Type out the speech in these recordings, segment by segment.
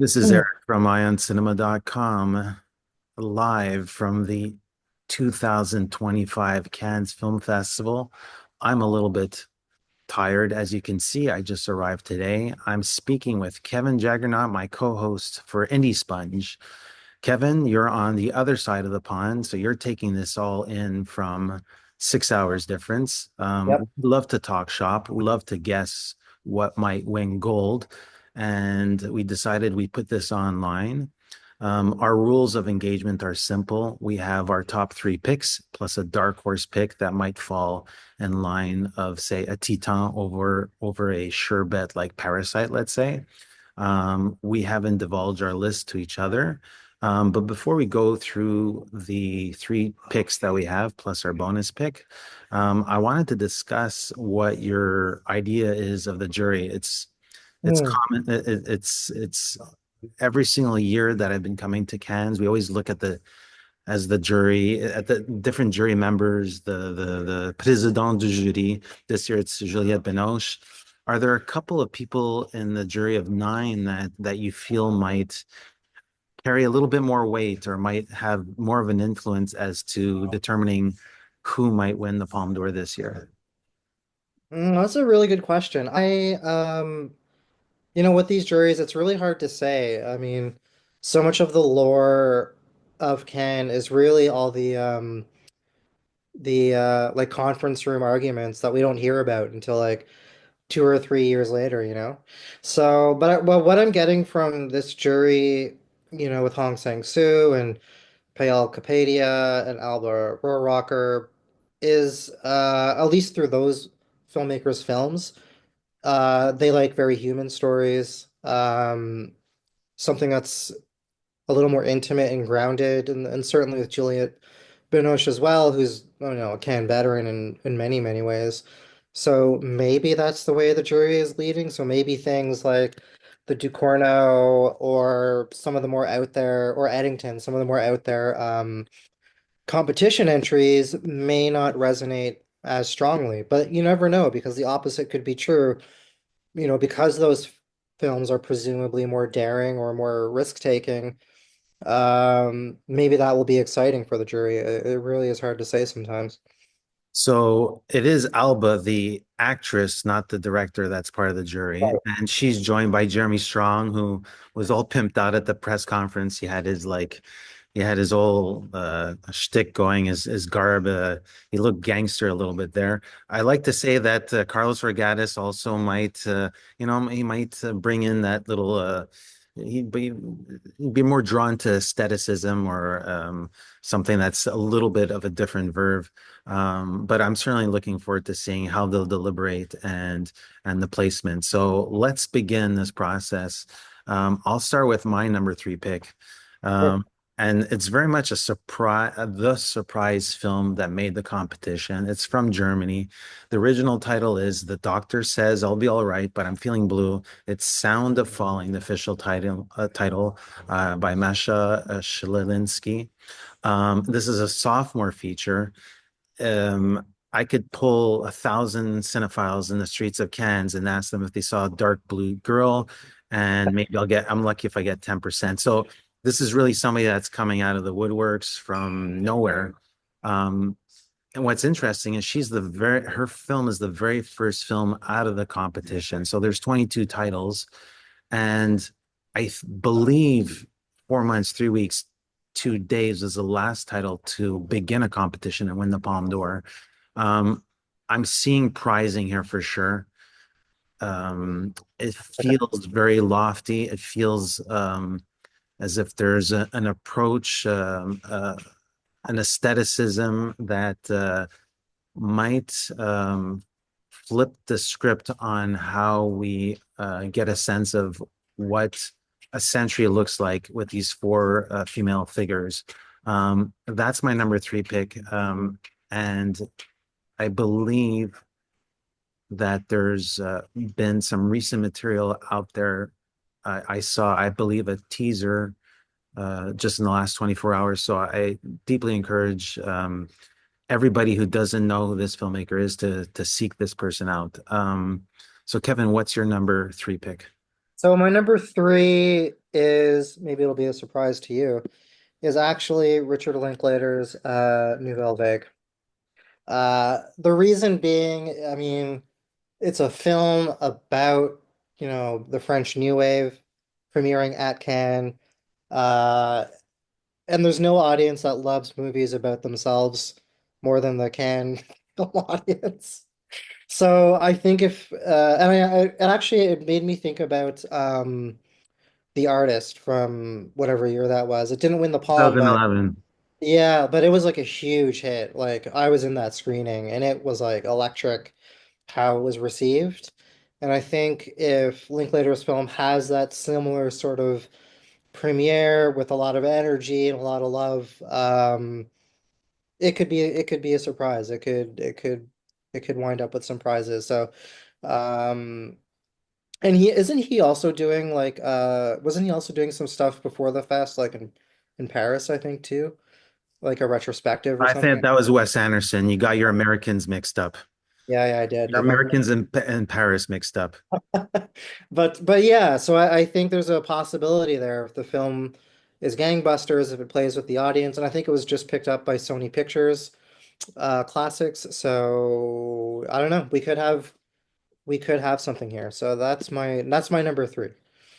This is Eric from IonCinema.com, live from the 2025 Cannes Film Festival. I'm a little bit tired. As you can see, I just arrived today. I'm speaking with Kevin Jagernauth, my co-host for Indie Sponge. Kevin, you're on the other side of the pond, so you're taking this all in from 6 hours difference. Yep. We love to talk shop. We love to guess what might win gold. And we decided we put this online. Our rules of engagement are simple. We have our top three picks plus a dark horse pick that might fall in line of, say, a Titan over a sure bet like Parasite, let's say. We haven't divulged our list to each other. But before we go through the three picks that we have, plus our bonus pick, I wanted to discuss what your idea is of the jury. It's Hmm. common. It's every single year that I've been coming to Cannes, we always look at the jury, at the different jury members, the président du jury. This year it's Juliette Binoche. Are there a couple of people in the jury of nine that you feel might carry a little bit more weight or might have more of an influence as to determining who might win the Palme d'Or this year? That's a really good question. With these juries, it's really hard to say. I mean, so much of the lore of Ken is really all the like conference room arguments that we don't hear about until like 2 or 3 years later, you know? But what I'm getting from this jury, with Hong Sang-soo and Payal Kapadia and Alba Rohracher is at least through those filmmakers' films, they like very human stories, something that's a little more intimate and grounded, and certainly with Juliette Binoche as well, who's a Cannes veteran in many, many ways. So maybe that's the way the jury is leading. So maybe things like the Ducournau or some of the more out there, or Eddington, some of the more out there competition entries may not resonate as strongly, but you never know because the opposite could be true. Because those films are presumably more daring or more risk-taking, maybe that will be exciting for the jury. It really is hard to say sometimes. So it is Alba, the actress, not the director, that's part of the jury. Right. And she's joined by Jeremy Strong, who was all pimped out at the press conference. He had his whole shtick going, his garb. He looked gangster a little bit there. I like to say that Carlos Regatas also might, he might bring in that little, he'd be more drawn to aestheticism or something that's a little bit of a different verve. But I'm certainly looking forward to seeing how they'll deliberate and the placement. So let's begin this process. I'll start with my number three pick. Sure. Um, and it's very much a surprise, the surprise film that made the competition. It's from Germany. The original title is The Doctor Says I'll Be All Right, but I'm Feeling Blue. It's Sound of Falling, the official title by Masha Shilinsky. This is a sophomore feature. I could pull 1,000 cinephiles in the streets of Cannes and ask them if they saw a dark blue girl, and maybe I'm lucky if I get 10%. So this is really somebody that's coming out of the woodworks from nowhere. Um, and what's interesting is her film is the very first film out of the competition. So there's 22 titles, and believe 4 months, 3 weeks, 2 days was the last title to begin a competition and win the Palme d'Or. Um, I'm seeing pricing here for sure. It feels very lofty. It feels as if there's an approach, an aestheticism that might flip the script on how we get a sense of what a century looks like with these four female figures. That's my number three pick. And I believe that there's been some recent material out there. I saw, I believe, a teaser just in the last 24 hours. So I deeply encourage everybody who doesn't know who this filmmaker is to seek this person out. So Kevin, what's your number three pick? So my number three is, maybe it'll be a surprise to you, is actually Richard Linklater's Nouvelle Vague. The reason being, I mean, it's a film about, the French New Wave premiering at Cannes. Uh, and there's no audience that loves movies about themselves more than the Cannes film audience. So I think if and actually it made me think about The Artist from whatever year that was. It didn't win the Palme, but 2011. yeah, but it was like a huge hit. Like I was in that screening and it was like electric how it was received. And I think if Linklater's film has that similar sort of premiere with a lot of energy and a lot of love, it could be a surprise. It could wind up with some prizes. So um and he isn't he also doing like wasn't he also doing some stuff before the fest like in Paris I think too? Like a retrospective or I think something. that was Wes Anderson. You got your Americans mixed up. Yeah, yeah, I did. Your Americans in Paris mixed up. But yeah, so I think there's a possibility there if the film is gangbusters, if it plays with the audience, and I think it was just picked up by Sony Pictures Classics. So I don't know. We could have something here. So that's my number three.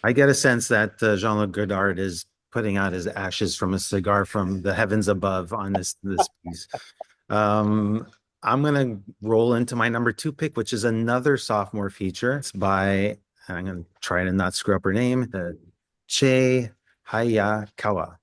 I get a sense that Jean-Luc Godard is putting out his ashes from a cigar from the heavens above on this piece. Um, I'm gonna roll into my number two pick, which is another sophomore feature. It's by, I'm gonna try to not screw up her name, Chie Hayakawa,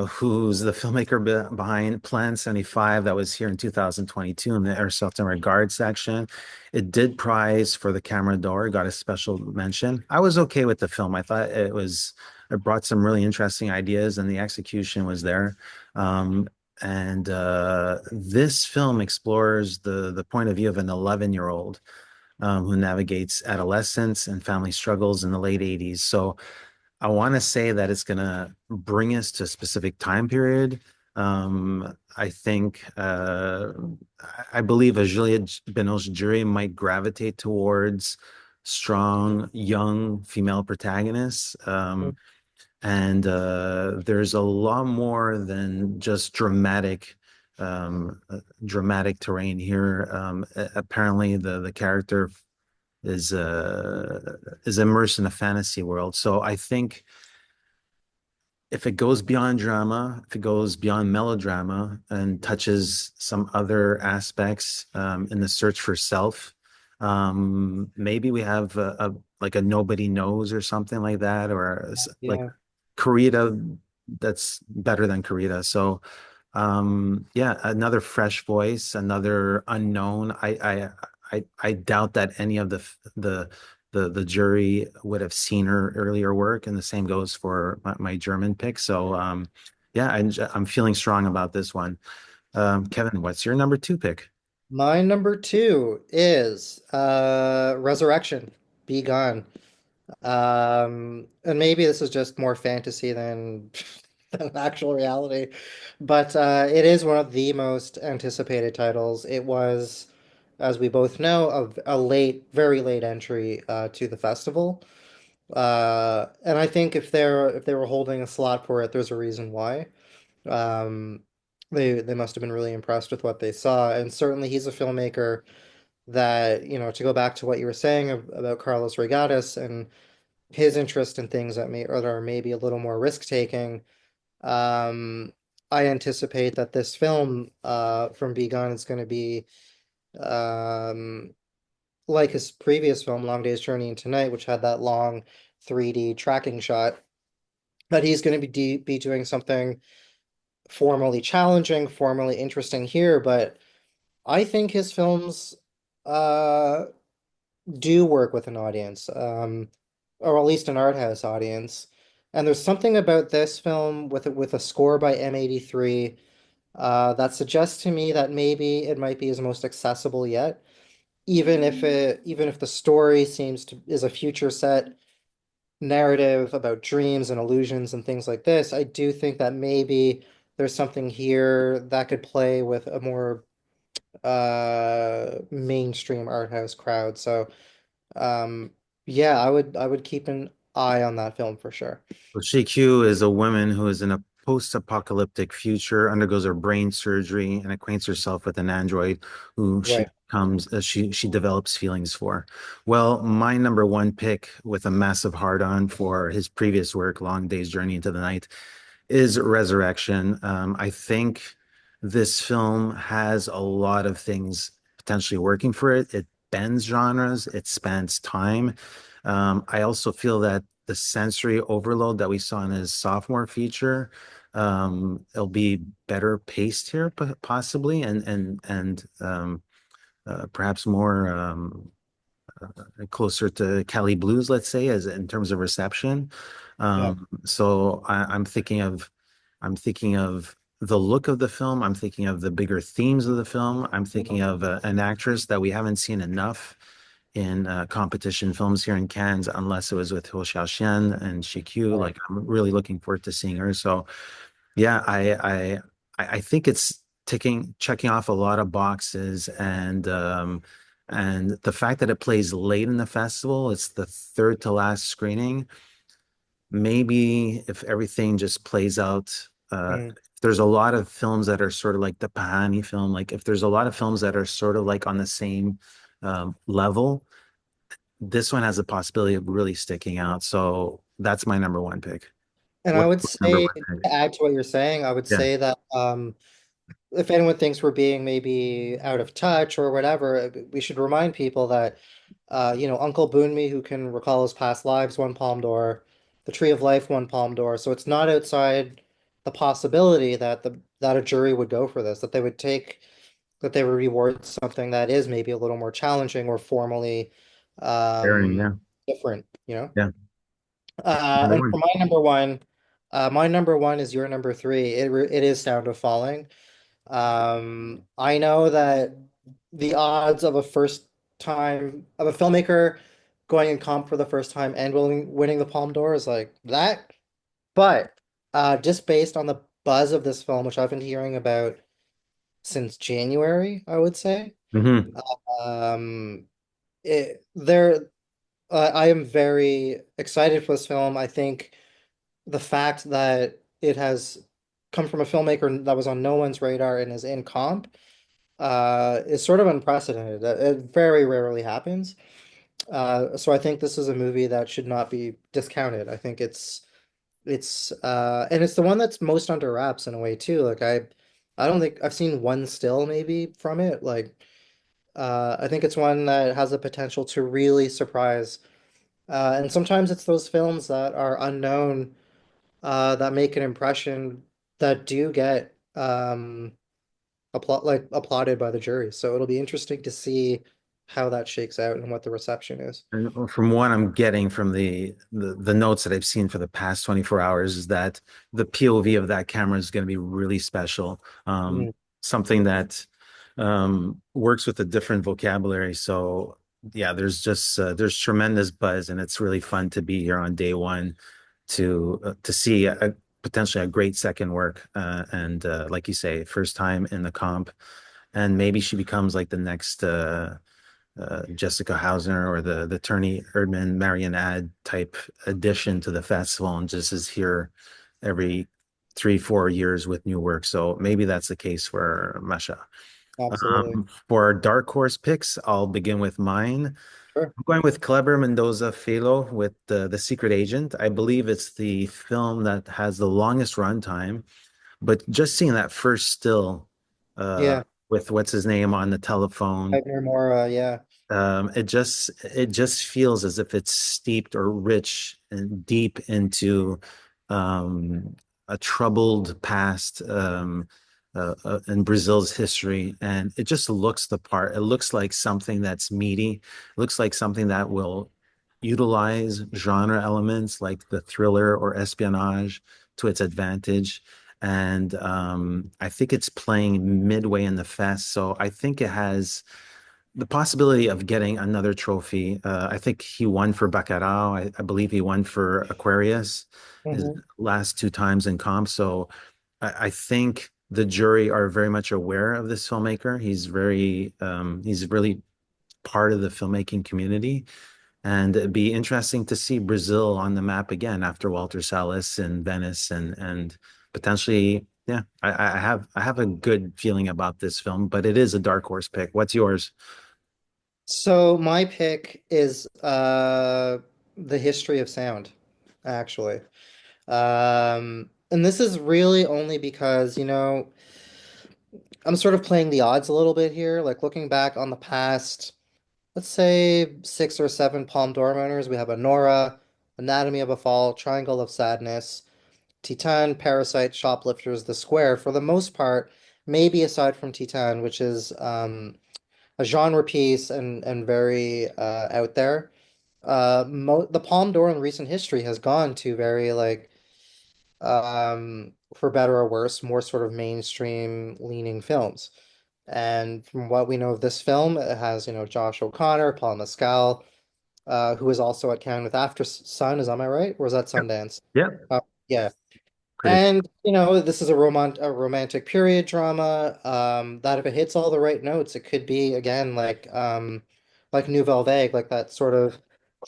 who's the filmmaker behind Plan 75 that was here in 2022 in the Airsoft and Regard section. It did prize for the Camera d'Or, got a special mention. I was okay with the film. I thought it brought some really interesting ideas and the execution was there. And this film explores the point of view of an 11-year-old who navigates adolescence and family struggles in the late 80s. So I want to say that it's going to bring us to a specific time period. I think I believe a Juliette Binoche jury might gravitate towards strong young female protagonists. And there's a lot more than just dramatic terrain here. Apparently, the character is immersed in a fantasy world. So I think if it goes beyond drama, if it goes beyond melodrama and touches some other aspects in the search for self, maybe we have like a nobody knows or something like that, or like Yeah. Karita that's better than Karita. So yeah, another fresh voice, another unknown. I doubt that any of the jury would have seen her earlier work, and the same goes for my German pick. So yeah, I'm feeling strong about this one. Kevin, what's your number two pick? My number two is Resurrection, Be Gone. And maybe this is just more fantasy than than actual reality, but it is one of the most anticipated titles. It was, as we both know, a late, very late entry to the festival. And I think if they were holding a slot for it, there's a reason why. Um, they must have been really impressed with what they saw, and certainly he's a filmmaker that, to go back to what you were saying about Carlos Regatas and his interest in things that may or that are maybe a little more risk taking. Um, I anticipate that this film from Begun is going to be um, like his previous film, Long Day's Journey into Night, which had that long 3D tracking shot. That he's going to be doing something formally challenging, formally interesting here. But I think his films uh, do work with an audience, or at least an art house audience. And there's something about this film with a score by M83 that suggests to me that maybe it might be his most accessible yet, even if the story is a future set narrative about dreams and illusions and things like this. I do think that maybe there's something here that could play with a more mainstream art house crowd. So um, Yeah, I would keep an eye on that film for sure. So Chie is a woman who is in a post-apocalyptic future, undergoes her brain surgery, and acquaints herself with an android who she Right. becomes she develops feelings for. Well, my number one pick with a massive hard-on for his previous work, Long Day's Journey into the Night, is Resurrection. I think this film has a lot of things potentially working for it. It bends genres, it spans time. I also feel that the sensory overload that we saw in his sophomore feature, it'll be better paced here, possibly, and perhaps more closer to Cali Blues, let's say, as in terms of reception. Yeah. So I'm thinking of the look of the film. I'm thinking of the bigger themes of the film. I'm thinking of an actress that we haven't seen enough in competition films here in Cannes, unless it was with Hou Xiaoxian and Shikyu. Right. Like I'm really looking forward to seeing her. So yeah, I think it's checking off a lot of boxes, and the fact that it plays late in the festival, it's the third to last screening. Maybe if everything just plays out, Mm. if there's a lot of films that are sort of like the Pahani film, like if there's a lot of films that are sort of like on the same level, this one has the possibility of really sticking out. So that's my number one pick. And I What's would your number say, one to pick? add to what you're saying, I would Yeah. say that if anyone thinks we're being maybe out of touch or whatever, we should remind people that, Uncle Boonmi, who can recall his past lives, won Palme d'Or. The Tree of Life won Palme d'Or. So it's not outside the possibility that that a jury would go for this, that they would reward something that is maybe a little more challenging or formally Aaron, um, yeah. different, you know? Yeah. Number And for one. my number one is your number three. It is Sound of Falling. I know that the odds of a filmmaker going in comp for the first time and winning the Palme d'Or is like that. But just based on the buzz of this film, which I've been hearing about since January, I would say, Hmm. um, it, there, I am very excited for this film. I think the fact that it has come from a filmmaker that was on no one's radar and is in comp is sort of unprecedented. It very rarely happens. So I think this is a movie that should not be discounted. I think and it's the one that's most under wraps in a way too. I don't think I've seen one still maybe from it. I think it's one that has the potential to really surprise. And sometimes it's those films that are unknown that make an impression that do get applauded by the jury. So it'll be interesting to see how that shakes out and what the reception is. And from what I'm getting from the notes that I've seen for the past 24 hours is that the POV of that camera is going to be really special. Mm, Something that works with a different vocabulary. So yeah, there's tremendous buzz, and it's really fun to be here on day one to see potentially a great second work. And like you say, first time in the comp, and maybe she becomes like the next Jessica Hausner or the Turney Erdmann Marion Ad type addition to the festival, and just is here every 3, 4 years with new work. So maybe that's the case for Masha. absolutely. For our dark horse picks, I'll begin with mine. Sure. I'm going with Kleber Mendoza Felo with the Secret Agent. I believe it's the film that has the longest runtime, but just seeing that first still Yeah. with what's his name on the telephone, I've heard more. Yeah. it just feels as if it's steeped or rich and deep into um, a troubled past in Brazil's history, and it just looks the part. It looks like something that's meaty. It looks like something that will utilize genre elements like the thriller or espionage to its advantage. And I think it's playing midway in the fest, so I think it has the possibility of getting another trophy. I think he won for Bacurau. I believe he won for Aquarius his Hmm. last two times in comp. So I think the jury are very much aware of this filmmaker. He's really part of the filmmaking community. And it'd be interesting to see Brazil on the map again after Walter Salas in Venice and potentially, yeah, I have a good feeling about this film, but it is a dark horse pick. What's yours? So my pick is the history of sound, actually. And this is really only because, I'm sort of playing the odds a little bit here, like looking back on the past, let's say 6 or 7 Palme d'Or winners. We have Anora, Anatomy of a Fall, Triangle of Sadness, Titan, Parasite, Shoplifters, The Square. For the most part, maybe aside from Titan, which is a genre piece and very out there. The Palme d'Or in recent history has gone to very like for better or worse, more sort of mainstream leaning films. And from what we know of this film, it has, Josh O'Connor, Paul Mescal, who was also at Cannes with After Sun, is that my right? Or was that Yep. Sundance? Yep. Yeah. Great. And, this is a romantic period drama, that if it hits all the right notes, it could be again like Nouvelle Vague, like that sort of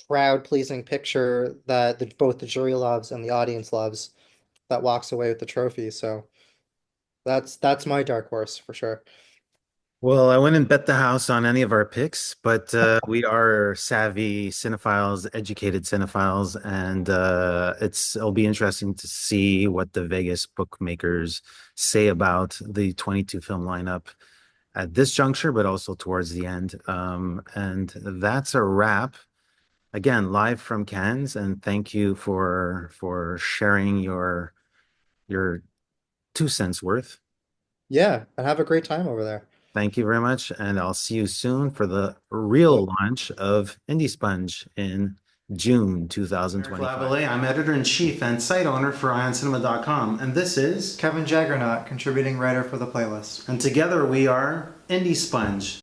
crowd-pleasing picture that both the jury loves and the audience loves that walks away with the trophy. So that's my dark horse for sure. Well, I wouldn't bet the house on any of our picks, but we are savvy cinephiles, educated cinephiles, and it'll be interesting to see what the Vegas bookmakers say about the 22 film lineup at this juncture, but also towards the end. And that's a wrap. Again, live from Cannes, and thank you for sharing your 2 cents worth. Yeah, and have a great time over there. Thank you very much, and I'll see you soon for the real launch of Indie Sponge in June 2025. Lavallée, I'm editor-in-chief and site owner for IonCinema.com, and this is Kevin Jagernauth, contributing writer for the playlist. and together we are Indie Sponge.